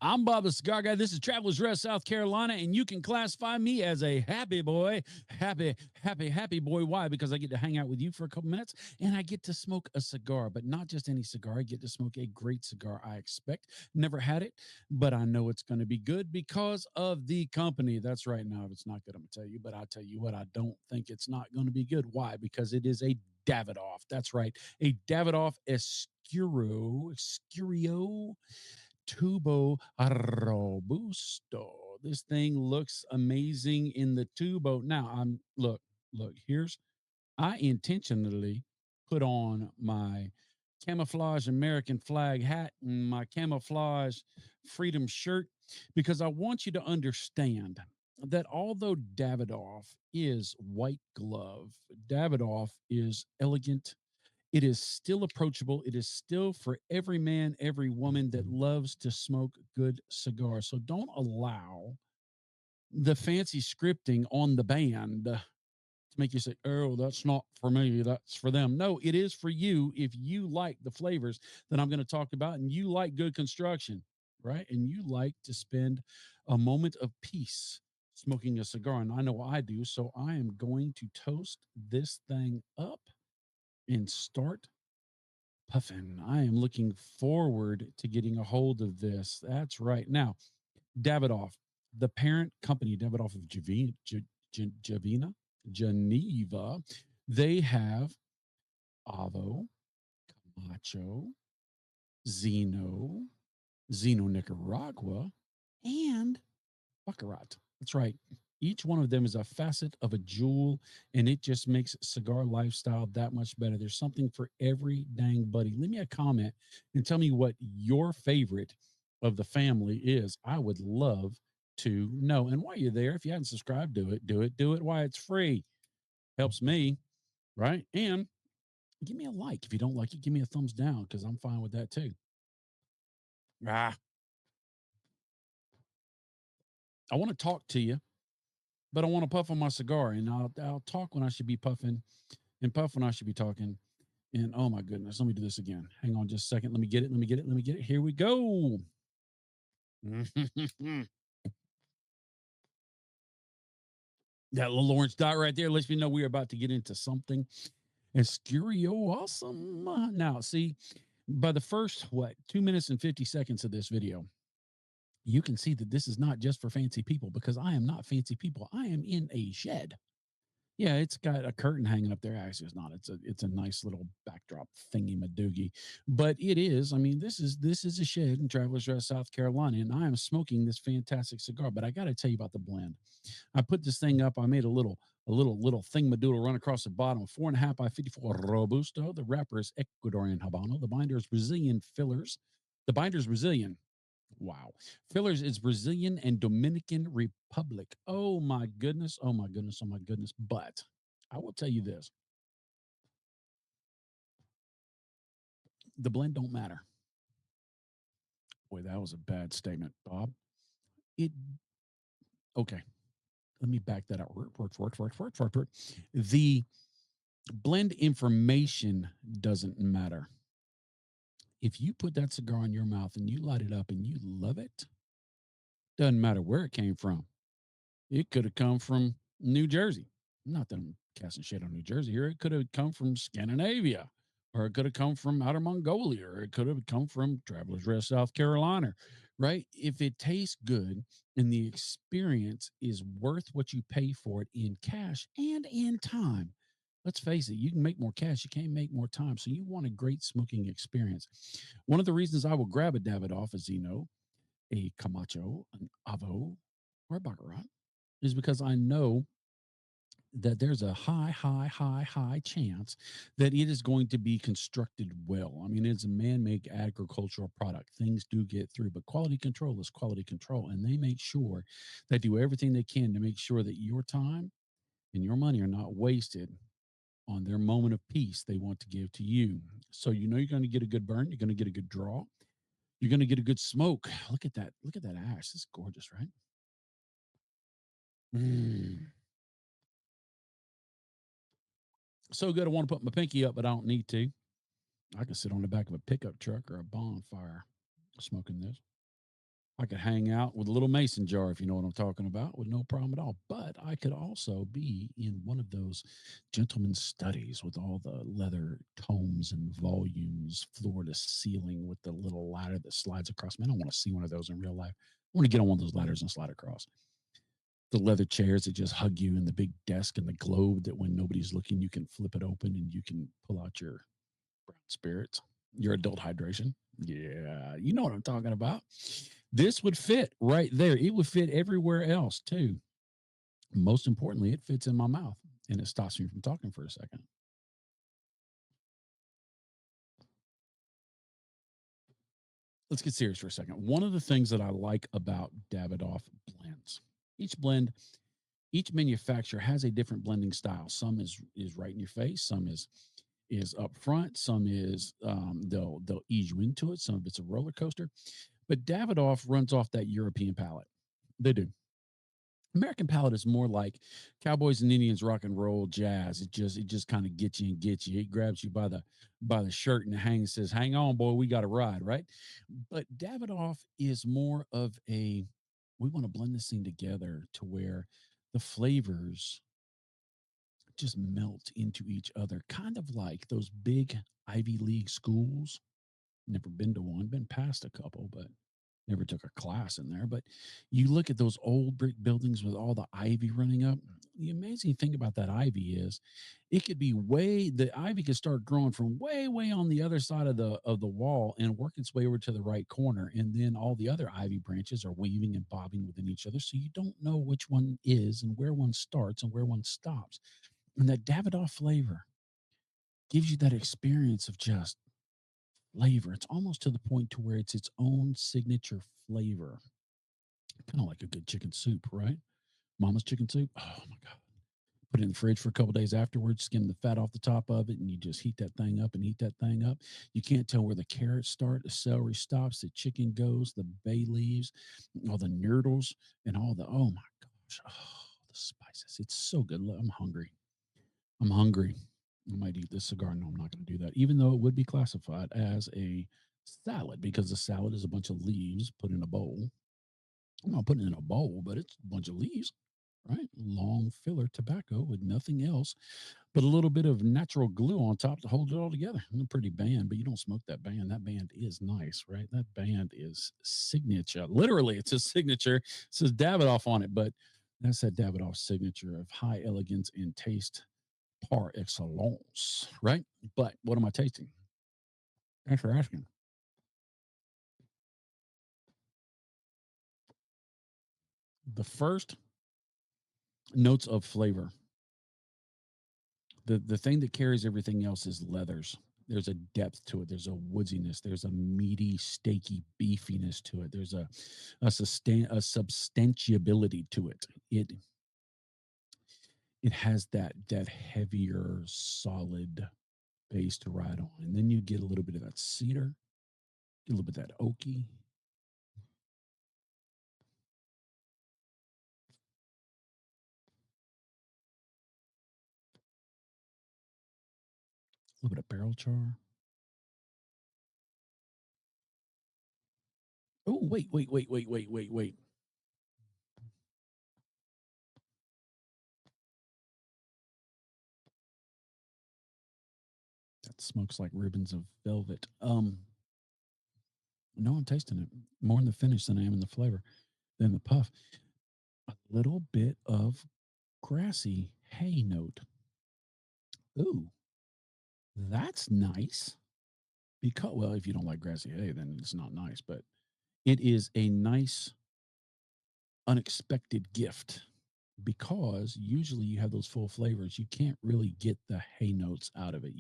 I'm Bob the Cigar Guy. This is Travelers Rest, South Carolina, and you can classify me as a happy boy. Happy boy. Why? Because I get to hang out with you for a couple minutes and I get to smoke a cigar, but not just any cigar. I get to smoke a great cigar, I expect. Never had it, but I know it's going to be good because of the company. That's right. Now, if it's not good, I'm going to tell you, but I'll tell you what, I don't think it's not going to be good. Why? Because it is a Davidoff. That's right. A Davidoff Escurio Tubo Robusto. This thing looks amazing in the tubo. Now, look, here's I intentionally put on my camouflage American flag hat and my camouflage freedom shirt because I want you to understand that although Davidoff is white glove, Davidoff is elegant, it is still approachable. It is still for every man, every woman that loves to smoke good cigars. So don't allow the fancy scripting on the band to make you say, oh, that's not for me. That's for them. No, it is for you if you like the flavors that I'm going to talk about and you like good construction, right? And you like to spend a moment of peace smoking a cigar. And I know I do. So I am going to toast this thing up and start puffin. I am looking forward to getting a hold of this. That's right. Now, Davidoff, the parent company, Davidoff of Geneva, they have Avo, Camacho, Zeno, Zeno Nicaragua, and Baccarat. That's right. Each one of them is a facet of a jewel, and it just makes cigar lifestyle that much better. There's something for every dang buddy. Leave me a comment and tell me what your favorite of the family is. I would love to know. And while you're there, if you haven't subscribed, do it while it's free. Helps me, right? And give me a like. If you don't like it, give me a thumbs down because I'm fine with that too. I want to talk to you, but I want to puff on my cigar, and I'll talk when I should be puffing and puff when I should be talking. And oh my goodness, let me do this again. Hang on just a second. Let me get it. Here we go. That little orange dot right there lets me know we're about to get into something Escurio awesome. Now, see, by the first, 2 minutes and 50 seconds of this video, you can see that this is not just for fancy people because I am not fancy people. I am in a shed. Yeah, it's got a curtain hanging up there. Actually, it's not. It's a nice little backdrop thingy madoogie. But it is. I mean, this is a shed in Travelers Rest, South Carolina, and I am smoking this fantastic cigar. But I got to tell you about the blend. I put this thing up. I made a little thing madoodle run across the bottom. 4.5 by 54 Robusto. The wrapper is Ecuadorian Habano. The binder is Brazilian fillers. The binder is Brazilian. Wow. Fillers is Brazilian and Dominican Republic. Oh my goodness. Oh my goodness. Oh my goodness. But I will tell you this. The blend don't matter. Boy, that was a bad statement, Bob. It okay. Let me back that up. The blend information doesn't matter. If you put that cigar in your mouth and you light it up and you love it, doesn't matter where it came from. It could have come from New Jersey. Not that I'm casting shade on New Jersey here. It could have come from Scandinavia, or it could have come from outer Mongolia, or it could have come from Travelers Rest, South Carolina, right? If it tastes good and the experience is worth what you pay for it in cash and in time, let's face it, you can make more cash, you can't make more time. So you want a great smoking experience. One of the reasons I will grab a Davidoff, as you know, a Camacho, an Avo, or a Baccarat is because I know that there's a high chance that it is going to be constructed well. I mean, it's a man-made agricultural product. Things do get through, but quality control is quality control. And they make sure they do everything they can to make sure that your time and your money are not wasted on their moment of peace they want to give to you. So you know you're going to get a good burn. You're going to get a good draw. You're going to get a good smoke. Look at that. Look at that ash. This is gorgeous, right? So good. I want to put my pinky up, but I don't need to. I can sit on the back of a pickup truck or a bonfire smoking this. I could hang out with a little mason jar, if you know what I'm talking about, with no problem at all. But I could also be in one of those gentlemen's studies with all the leather tomes and volumes, floor to ceiling, with the little ladder that slides across. Man, I want to see one of those in real life. I want to get on one of those ladders and slide across. The leather chairs that just hug you, and the big desk and the globe that when nobody's looking, you can flip it open and you can pull out your brown spirits, your adult hydration. Yeah, you know what I'm talking about. This would fit right there. It would fit everywhere else too. Most importantly, it fits in my mouth and it stops me from talking for a second. Let's get serious for a second. One of the things that I like about Davidoff blends, each blend, each manufacturer has a different blending style. Some is right in your face. Some is up front. Some is they'll ease you into it. Some of it's a roller coaster. But Davidoff runs off that European palate. They do. American palate is more like cowboys and Indians, rock and roll, jazz. It just kind of gets you and gets you. It grabs you by the shirt and hangs, says, "Hang on, boy, we got to ride." Right. But Davidoff is more of a, we want to blend this thing together to where the flavors just melt into each other, kind of like those big Ivy League schools. Never been to one, been past a couple, but never took a class in there. But you look at those old brick buildings with all the ivy running up. The amazing thing about that ivy is it could be the ivy could start growing from way, way on the other side of the wall and work its way over to the right corner. And then all the other ivy branches are weaving and bobbing within each other. So you don't know which one is and where one starts and where one stops. And that Davidoff flavor gives you that experience of just flavor. It's almost to the point to where it's its own signature flavor, kind of like a good chicken soup, right? Mama's chicken soup. Oh my god! Put it in the fridge for a couple days afterwards. Skim the fat off the top of it, and you just heat that thing up and heat that thing up. You can't tell where the carrots start, the celery stops, the chicken goes, the bay leaves, all the noodles, and all the, oh my gosh, oh, the spices. It's so good. I'm hungry. I'm hungry. I might eat this cigar. No, I'm not going to do that, even though it would be classified as a salad because the salad is a bunch of leaves put in a bowl. I'm not putting it in a bowl, but it's a bunch of leaves, right? Long filler tobacco with nothing else but a little bit of natural glue on top to hold it all together. A pretty band, but you don't smoke that band. That band is nice, right? That band is signature. Literally, it's a signature. It says Davidoff on it, but that's that Davidoff signature of high elegance and taste par excellence, right? But what am I tasting? Thanks for asking. The first notes of flavor, the thing that carries everything else is leathers. There's a depth to it. There's a woodiness. There's a meaty, steaky beefiness to it. There's a substantiability to it. It has that heavier, solid base to ride on, and then you get a little bit of that cedar, get a little bit of that oaky, a little bit of barrel char. Oh, wait. That smokes like ribbons of velvet. No, I'm tasting it more in the finish than I am in the flavor, than the puff. A little bit of grassy hay note. Ooh, that's nice. Because, well, if you don't like grassy hay, then it's not nice, but it is a nice, unexpected gift because usually you have those full flavors. You can't really get the hay notes out of it.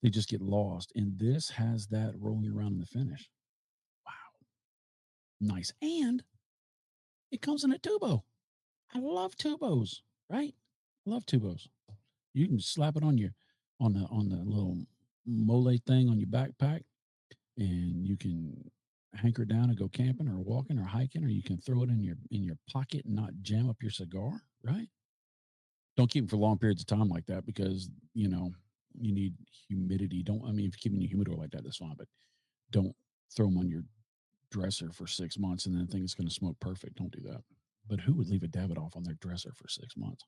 They just get lost. And this has that rolling around in the finish. Wow, nice. And it comes in a tubo. I love tubos, right? Love tubos. You can slap it on the little mole thing on your backpack, and you can hanker down and go camping or walking or hiking, or you can throw it in your pocket and not jam up your cigar, right? Don't keep them for long periods of time like that because you need humidity. Don't I mean if you're keeping your humidor like that, that's fine, but don't throw them on your dresser for 6 months and then think it's going to smoke perfect. Don't do that. But who would leave a Davidoff on their dresser for 6 months?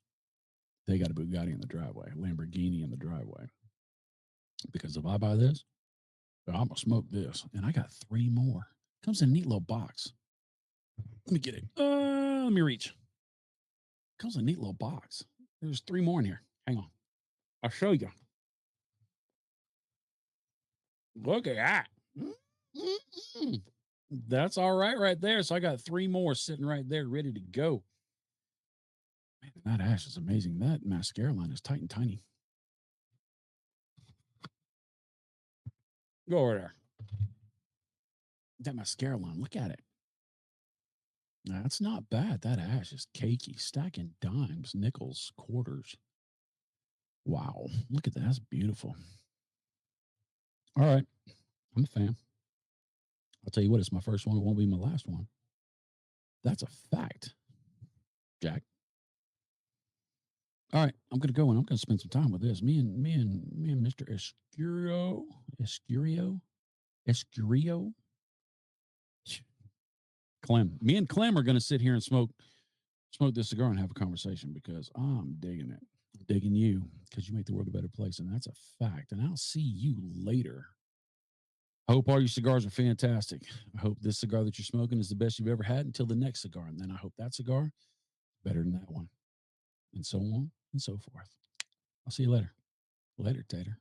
They got a Bugatti in the driveway, Lamborghini in the driveway. Because if I buy this, I'm going to smoke this. And I got 3 more. Comes in a neat little box. Let me get it. Let me reach. Comes in a neat little box. There's 3 more in here. Hang on. I'll show you. Look at that. Mm-mm. That's all right there. So I got 3 more sitting right there ready to go. Man, that ash is amazing. That mascara line is tight and tiny. Go over there. That mascara line, look at it. That's not bad. That ash is cakey, stacking dimes, nickels, quarters. Wow. Look at that. That's beautiful. All right. I'm a fan. I'll tell you what, it's my first one. It won't be my last one. That's a fact, Jack. All right. I'm gonna go and I'm gonna spend some time with this. Me and Mr. Escurio. Clem. Me and Clem are gonna sit here and smoke this cigar and have a conversation because I'm digging it. I'm digging you because you make the world a better place, and that's a fact. And I'll see you later. I hope all your cigars are fantastic. I hope this cigar that you're smoking is the best you've ever had until the next cigar. And then I hope that cigar is better than that one. And so on and so forth. I'll see you later. Later, Tater.